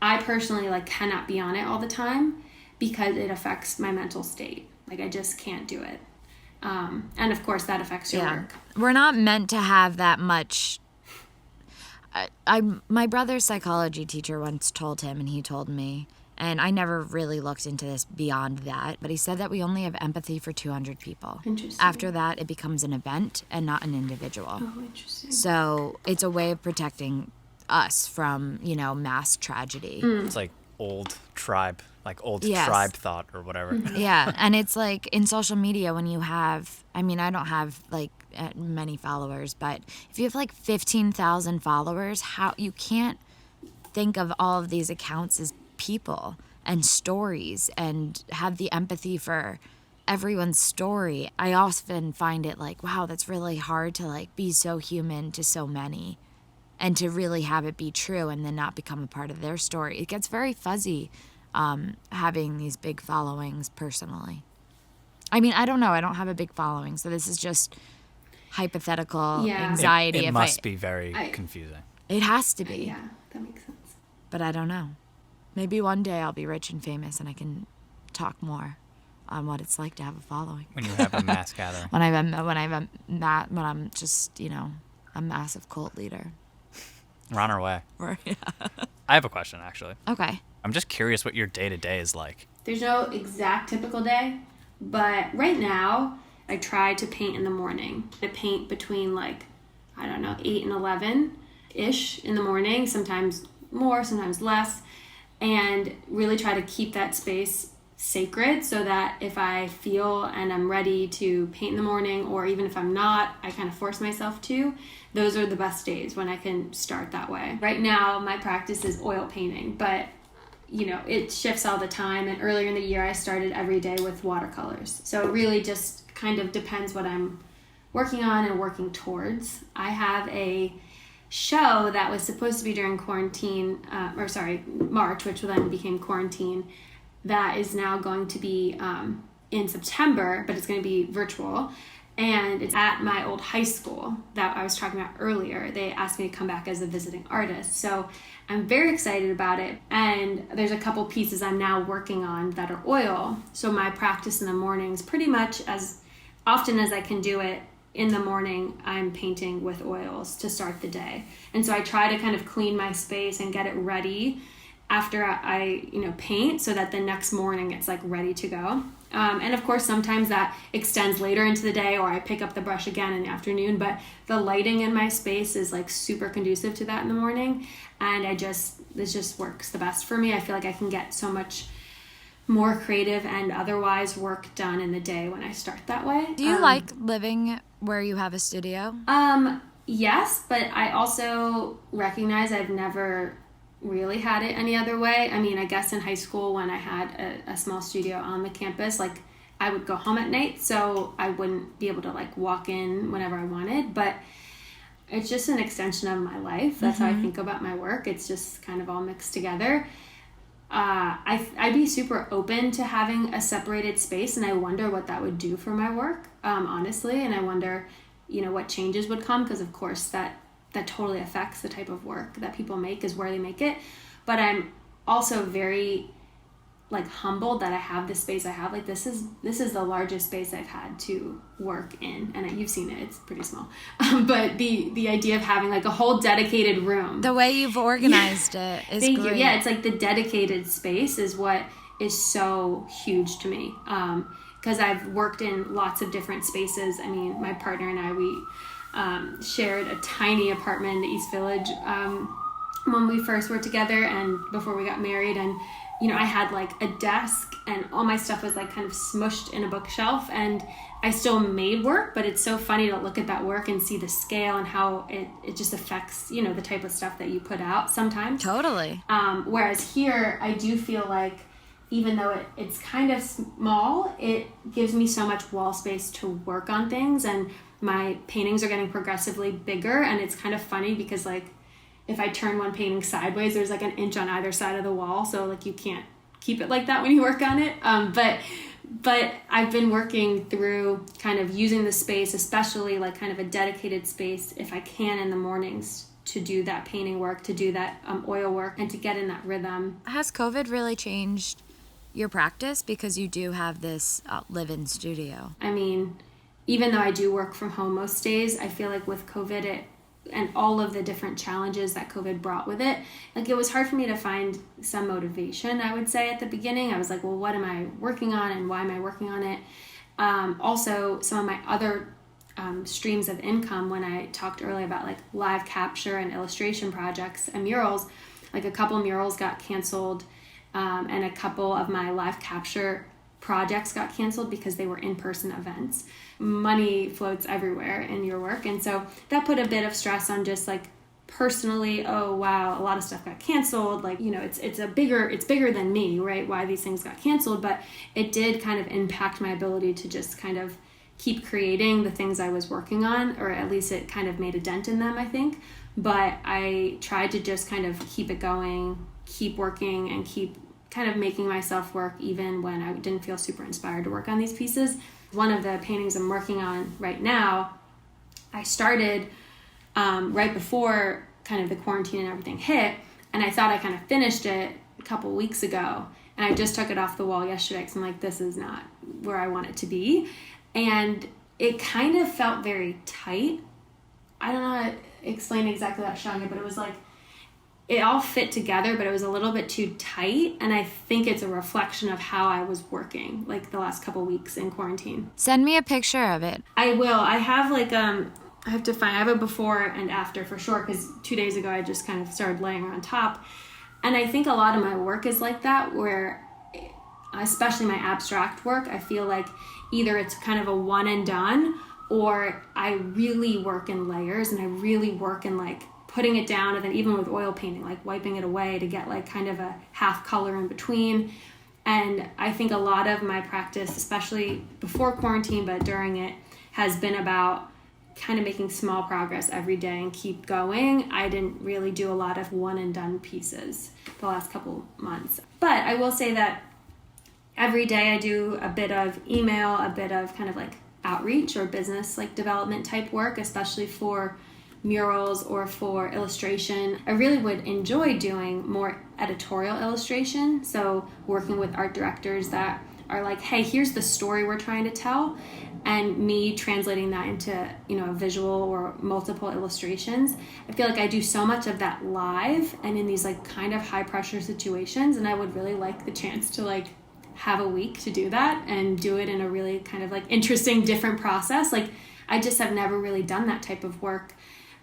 I personally, cannot be on it all the time because it affects my mental state. Like, I just can't do it. And of course that affects your work. We're not meant to have that much. My brother's psychology teacher once told him, and he told me, and I never really looked into this beyond that, but he said that we only have empathy for 200 people. Interesting. After that, it becomes an event and not an individual. Oh, interesting. So it's a way of protecting us from, mass tragedy. It's like old tribe thought or whatever. Yeah, and it's like in social media when you have, I don't have many followers, but if you have 15,000 followers, how you can't think of all of these accounts as people and stories and have the empathy for everyone's story, I often find it like, wow, that's really hard to like be so human to so many and to really have it be true and then not become a part of their story. It gets very fuzzy having these big followings personally. I mean, I don't know. I don't have a big following, so this is just hypothetical anxiety. It must be very confusing. It has to be. Yeah, that makes sense. But I don't know. Maybe one day I'll be rich and famous and I can talk more on what it's like to have a following. When you have a mass gathering. when I'm just, you know, a massive cult leader. We're on our way. Yeah. I have a question, actually. Okay. I'm just curious what your day-to-day is like. There's no exact typical day, but right now I try to paint in the morning. I paint between 8 and 11-ish in the morning, sometimes more, sometimes less, and really try to keep that space sacred so that if I feel and I'm ready to paint in the morning, or even if I'm not, I kind of force myself to. Those are the best days when I can start that way. Right now, my practice is oil painting, but it shifts all the time. And earlier in the year, I started every day with watercolors. So it really just kind of depends what I'm working on and working towards. I have a show that was supposed to be during quarantine, March, which then became quarantine, that is now going to be in September, but it's going to be virtual. And it's at my old high school that I was talking about earlier. They asked me to come back as a visiting artist. So I'm very excited about it. And there's a couple pieces I'm now working on that are oil. So my practice in the mornings, pretty much as often as I can do it in the morning, I'm painting with oils to start the day. And so I try to kind of clean my space and get it ready after I paint, so that the next morning it's ready to go. And of course, sometimes that extends later into the day, or I pick up the brush again in the afternoon, but the lighting in my space is super conducive to that in the morning. And this just works the best for me. I feel like I can get so much more creative and otherwise work done in the day when I start that way. Do you like living where you have a studio? Yes, but I also recognize I've never really had it any other way. I mean, I guess in high school when I had a small studio on the campus, I would go home at night, so I wouldn't be able to walk in whenever I wanted, but it's just an extension of my life. That's how I think about my work. It's just kind of all mixed together. I'd be super open to having a separated space, and I wonder what that would do for my work, honestly, and I wonder, what changes would come, because of course that totally affects the type of work that people make, is where they make it. But I'm also very humbled that I have this space I have. This is the largest space I've had to work in, and you've seen it, it's pretty small. But the idea of having a whole dedicated room, the way you've organized it is Thank great. you. Yeah, it's the dedicated space is what is so huge to me, because I've worked in lots of different spaces. I mean, my partner and I, we shared a tiny apartment in the East Village when we first were together and before we got married. And, I had a desk and all my stuff was kind of smushed in a bookshelf, and I still made work, but it's so funny to look at that work and see the scale and how it just affects, the type of stuff that you put out sometimes. Totally. Whereas here, I do feel even though it's kind of small, it gives me so much wall space to work on things, and my paintings are getting progressively bigger. And it's kind of funny because if I turn one painting sideways, there's an inch on either side of the wall, so you can't keep it like that when you work on it. But I've been working through kind of using the space, especially kind of a dedicated space, if I can, in the mornings, to do that painting work, to do that oil work, and to get in that rhythm. Has COVID really changed your practice, because you do have this live-in studio? I mean, even though I do work from home most days, I feel with COVID and all of the different challenges that COVID brought with it, it was hard for me to find some motivation, I would say, at the beginning. I was well, what am I working on and why am I working on it? Also, some of my other streams of income, when I talked earlier about live capture and illustration projects and murals, a couple murals got canceled, and a couple of my live capture projects got canceled because they were in-person events. Money floats everywhere in your work, and so that put a bit of stress on just personally, oh wow, a lot of stuff got canceled. Like, you know, it's bigger than me, right? Why these things got canceled, but it did kind of impact my ability to just kind of keep creating the things I was working on, or at least it kind of made a dent in them, I think. But I tried to just kind of keep it going, keep working, and keep kind of making myself work even when I didn't feel super inspired to work on these pieces. One of the paintings I'm working on right now, I started right before kind of the quarantine and everything hit, and I thought I kind of finished it a couple weeks ago, and I just took it off the wall yesterday because I'm like, this is not where I want it to be. And it kind of felt very tight. I don't know how to explain exactly without showing it, but it was like, it all fit together, but it was a little bit too tight. And I think it's a reflection of how I was working like the last couple weeks in quarantine. Send me a picture of it. I will. I have like, I have a before and after for sure, because 2 days ago I just kind of started laying on top. And I think a lot of my work is like that, where especially my abstract work, I feel like either it's kind of a one and done, or I really work in layers, and I really work in like putting it down, and then even with oil painting, like wiping it away to get like kind of a half color in between. And I think a lot of my practice, especially before quarantine, but during it, has been about kind of making small progress every day and keep going. I didn't really do a lot of one and done pieces the last couple months. But I will say that every day I do a bit of email, a bit of kind of like outreach or business like development type work, especially for murals or for illustration. I really would enjoy doing more editorial illustration. So working with art directors that are like, hey, here's the story we're trying to tell, and me translating that into, you know, a visual or multiple illustrations. I feel like I do so much of that live and in these like kind of high pressure situations, and I would really like the chance to like have a week to do that and do it in a really kind of like interesting, different process. Like, I just have never really done that type of work.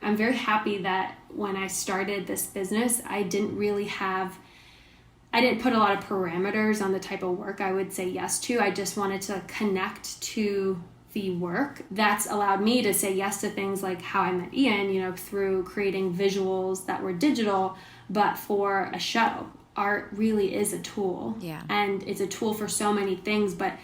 I'm very happy that when I started this business, I didn't put a lot of parameters on the type of work I would say yes to. I just wanted to connect to the work. That's allowed me to say yes to things like how I met Ian, you know, through creating visuals that were digital, but for a show. Art really is a tool. Yeah. And it's a tool for so many things, but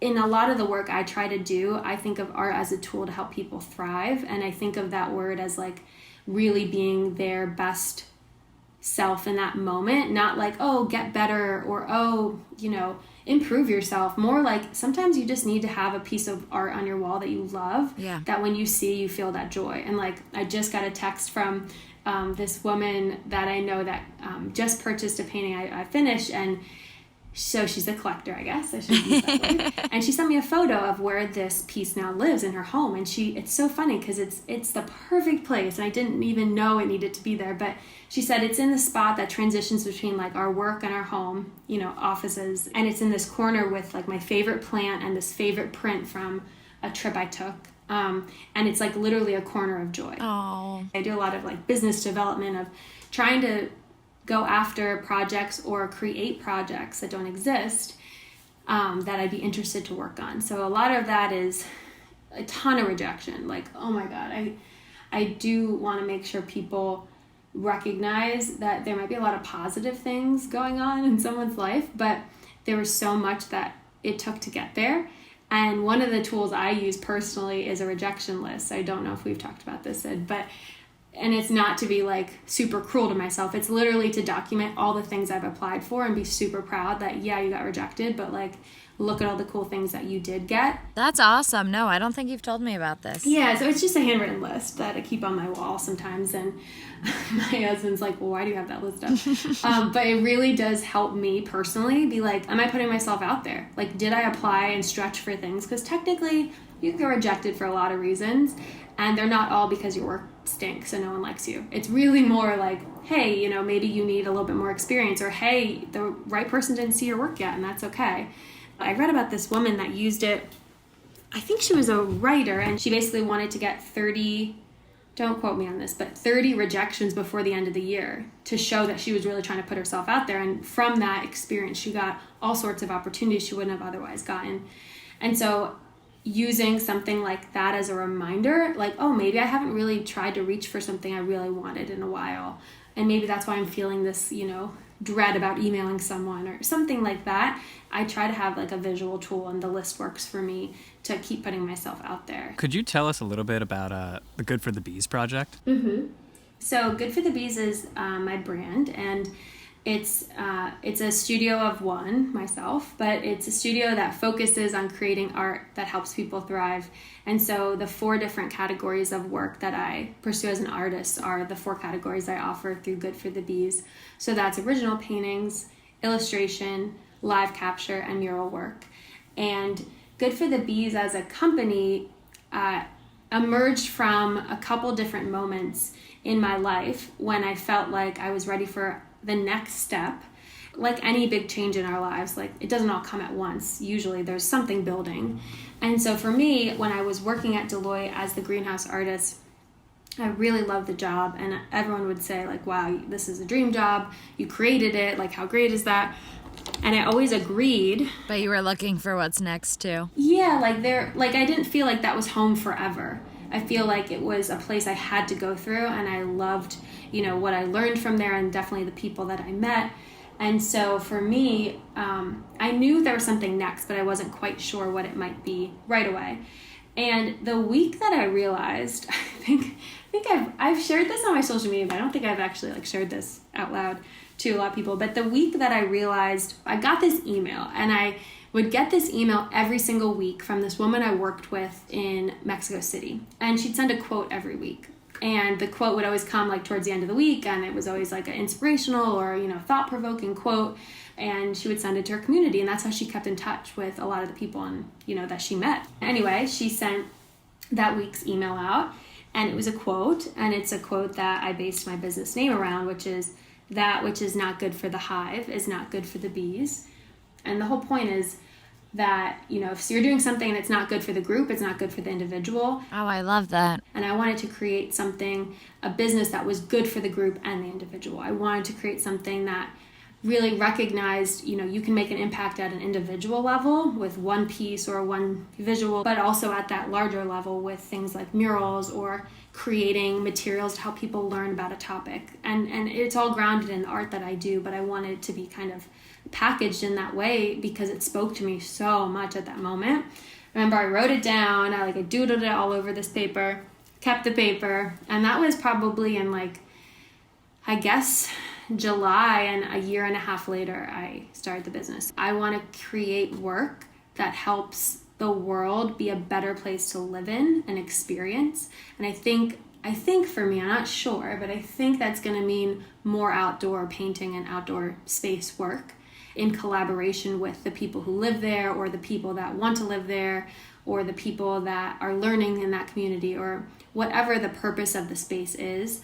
in a lot of the work I try to do, I think of art as a tool to help people thrive. And I think of that word as like really being their best self in that moment, not like, oh, get better, or, oh, you know, improve yourself. More like sometimes you just need to have a piece of art on your wall that you love, that when you see, you feel that joy. And like, I just got a text from this woman that I know that just purchased a painting I finished, and so she's a collector, I guess I should use that word. And she sent me a photo of where this piece now lives in her home, and it's so funny because it's the perfect place, and I didn't even know it needed to be there, but she said it's in the spot that transitions between like our work and our home, you know, offices, and it's in this corner with like my favorite plant and this favorite print from a trip I took. And it's like literally a corner of joy. Oh. I do a lot of like business development of trying to go after projects or create projects that don't exist that I'd be interested to work on. So a lot of that is a ton of rejection. Like, oh my God, I do want to make sure people recognize that there might be a lot of positive things going on in someone's life, but there was so much that it took to get there. And one of the tools I use personally is a rejection list. I don't know if we've talked about this, Sid, and it's not to be like super cruel to myself. It's literally to document all the things I've applied for and be super proud that, yeah, you got rejected, but like, look at all the cool things that you did get. That's awesome. No, I don't think you've told me about this. Yeah, so it's just a handwritten list that I keep on my wall sometimes, and my husband's like, well, why do you have that list up? But it really does help me personally be like, am I putting myself out there? Like, did I apply and stretch for things? Because technically, you can get rejected for a lot of reasons, and they're not all because your work stinks and no one likes you. It's really more like, hey, you know, maybe you need a little bit more experience, or hey, the right person didn't see your work yet, and that's okay. I read about this woman that used it. I think she was a writer, and she basically wanted to get 30, don't quote me on this, but 30 rejections before the end of the year to show that she was really trying to put herself out there. And from that experience, she got all sorts of opportunities she wouldn't have otherwise gotten. And so using something like that as a reminder, like, oh, maybe I haven't really tried to reach for something I really wanted in a while. And maybe that's why I'm feeling this, dread about emailing someone or something like that. I try to have like a visual tool, and the list works for me to keep putting myself out there. Could you tell us a little bit about the Good for the Bees project? Mm-hmm. So Good for the Bees is my brand, and it's a studio of one, myself, but it's a studio that focuses on creating art that helps people thrive. And so the 4 different categories of work that I pursue as an artist are the 4 categories I offer through Good for the Bees. So that's original paintings, illustration, live capture, and mural work. And Good for the Bees as a company emerged from a couple different moments in my life when I felt like I was ready for the next step. Like any big change in our lives, like it doesn't all come at once. Usually there's something building. And so for me, when I was working at Deloitte as the greenhouse artist, I really loved the job, and everyone would say like, wow, this is a dream job. You created it. Like, how great is that? And I always agreed. But you were looking for what's next too. Yeah, I didn't feel like that was home forever. I feel like it was a place I had to go through, and I loved, what I learned from there, and definitely the people that I met. And so for me, I knew there was something next, but I wasn't quite sure what it might be right away. And the week that I realized, I think I've shared this on my social media, but I don't think I've actually shared this out loud to a lot of people. But the week that I realized, I got this email, and I would get this email every single week from this woman I worked with in Mexico City. And she'd send a quote every week. And the quote would always come towards the end of the week, and it was always an inspirational or, thought-provoking quote. And she would send it to her community, and that's how she kept in touch with a lot of the people that she met. Anyway, she sent that week's email out, and it was a quote, and it's a quote that I based my business name around, which is, that which is not good for the hive is not good for the bees. And the whole point is that, if you're doing something and it's not good for the group, it's not good for the individual. Oh, I love that. And I wanted to create a business that was good for the group and the individual. I wanted to create something that really recognized, you can make an impact at an individual level with one piece or one visual, but also at that larger level with things like murals or creating materials to help people learn about a topic. And it's all grounded in the art that I do, but I wanted it to be kind of packaged in that way because it spoke to me so much at that moment. Remember, I wrote it down, I doodled it all over this paper, kept the paper, and that was probably in I guess July, and a year and a half later I started the business. I want to create work that helps the world be a better place to live in and experience. And I think for me, I'm not sure, but I think that's going to mean more outdoor painting and outdoor space work in collaboration with the people who live there, or the people that want to live there, or the people that are learning in that community, or whatever the purpose of the space is.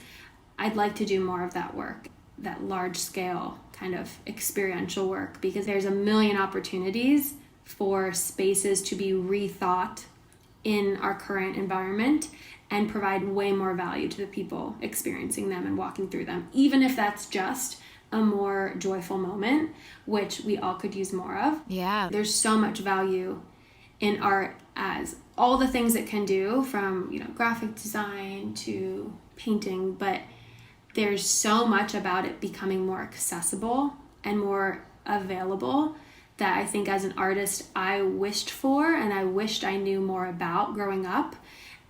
I'd like to do more of that work, that large scale kind of experiential work, because there's a million opportunities for spaces to be rethought in our current environment and provide way more value to the people experiencing them and walking through them, even if that's just a more joyful moment, which we all could use more of. Yeah. There's so much value in art as all the things it can do, from, graphic design to painting, but there's so much about it becoming more accessible and more available that I think as an artist I wished for, and I wished I knew more about growing up.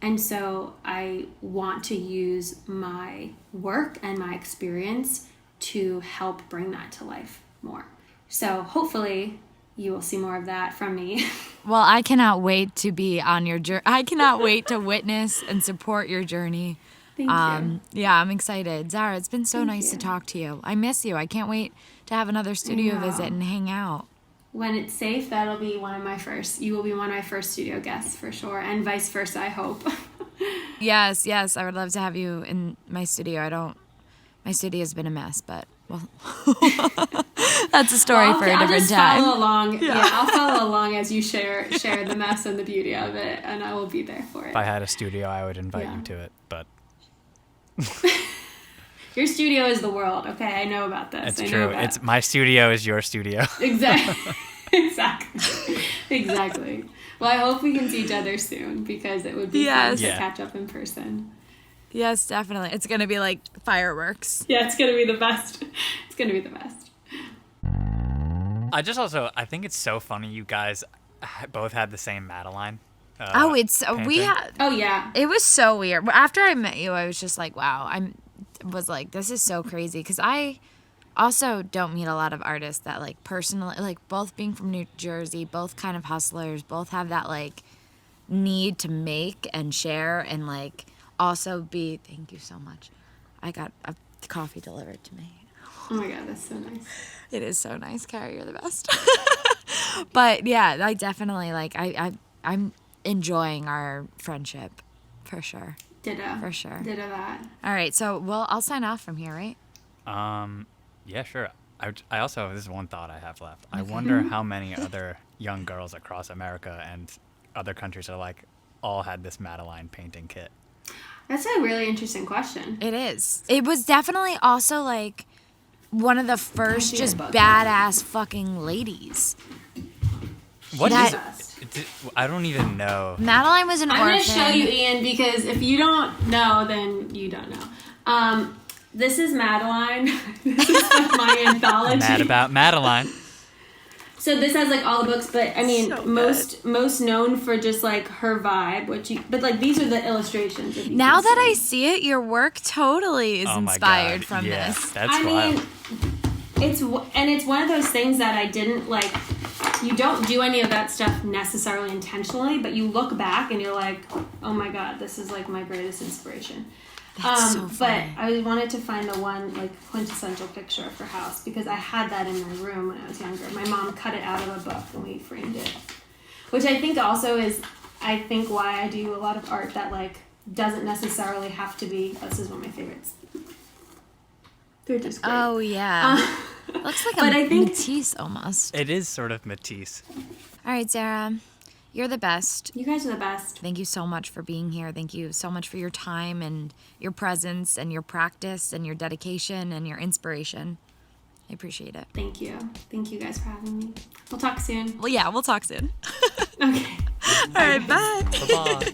And so I want to use my work and my experience to help bring that to life more. So hopefully you will see more of that from me. Well, I cannot wait to be on your journey. I cannot wait to witness and support your journey. Thank you. Yeah, I'm excited. Zara, it's been so nice to talk to you. I miss you. I can't wait to have another studio visit and hang out. When it's safe, that'll be one of my first. You will be one of my first studio guests for sure, and vice versa, I hope. Yes, I would love to have you in my studio. My studio's been a mess, but well, that's a story for a different I'll just time. Follow along. Yeah, I'll follow along as you share the mess and the beauty of it, and I will be there for it. If I had a studio, I would invite you to it, but your studio is the world. Okay, I know about this. It's true. My studio is your studio. Exactly. Exactly. Well, I hope we can see each other soon because it would be fun to catch up in person. Yes, definitely. It's going to be like fireworks. Yeah, it's going to be the best. It's going to be the best. I think it's so funny you guys both had the same Madeline. We had. Oh, yeah. It was so weird. After I met you, I was just like, wow. This is so crazy. Because I also don't meet a lot of artists that like personally, like both being from New Jersey, both kind of hustlers, both have that like need to make and share and like also be, thank you so much. I got a coffee delivered to me. Oh my God, that's so nice. It is so nice, Carrie. You're the best. But yeah, I definitely like, I'm enjoying our friendship for sure. Ditto. For sure. Ditto that. All right. So, I'll sign off from here, right? Yeah, sure. I also, this is one thought I have left. I wonder how many other young girls across America and other countries are like, all had this Madeline painting kit. That's a really interesting question. It is. It was definitely also like one of the first just book. badass fucking ladies. What is it? I don't even know. Madeline was an orphan. I'm going to show you, Ian, because if you don't know, then you don't know. This is Madeline. This is from my anthology. Mad about Madeline. So this has like all the books, but I mean, So most known for just like her vibe, but like these are the illustrations. Now that I see it, your work totally is inspired from yeah, this. That's I wild. mean, it's one of those things that I didn't like. You don't do any of that stuff necessarily intentionally, but you look back and you're like, oh my God, this is like my greatest inspiration. That's so funny. But I wanted to find the one like quintessential picture of her house because I had that in my room when I was younger. My mom cut it out of a book and we framed it, which I think also is, I think why I do a lot of art that like doesn't necessarily have to be. This is one of my favorites. They're just great. Oh yeah, looks like a Matisse almost. It is sort of Matisse. All right, Zara. You're the best. You guys are the best. Thank you so much for being here. Thank you so much for your time and your presence and your practice and your dedication and your inspiration. I appreciate it. Thank you. Thank you guys for having me. We'll talk soon. Well, yeah, we'll talk soon. Okay. All right, bye. Bye-bye.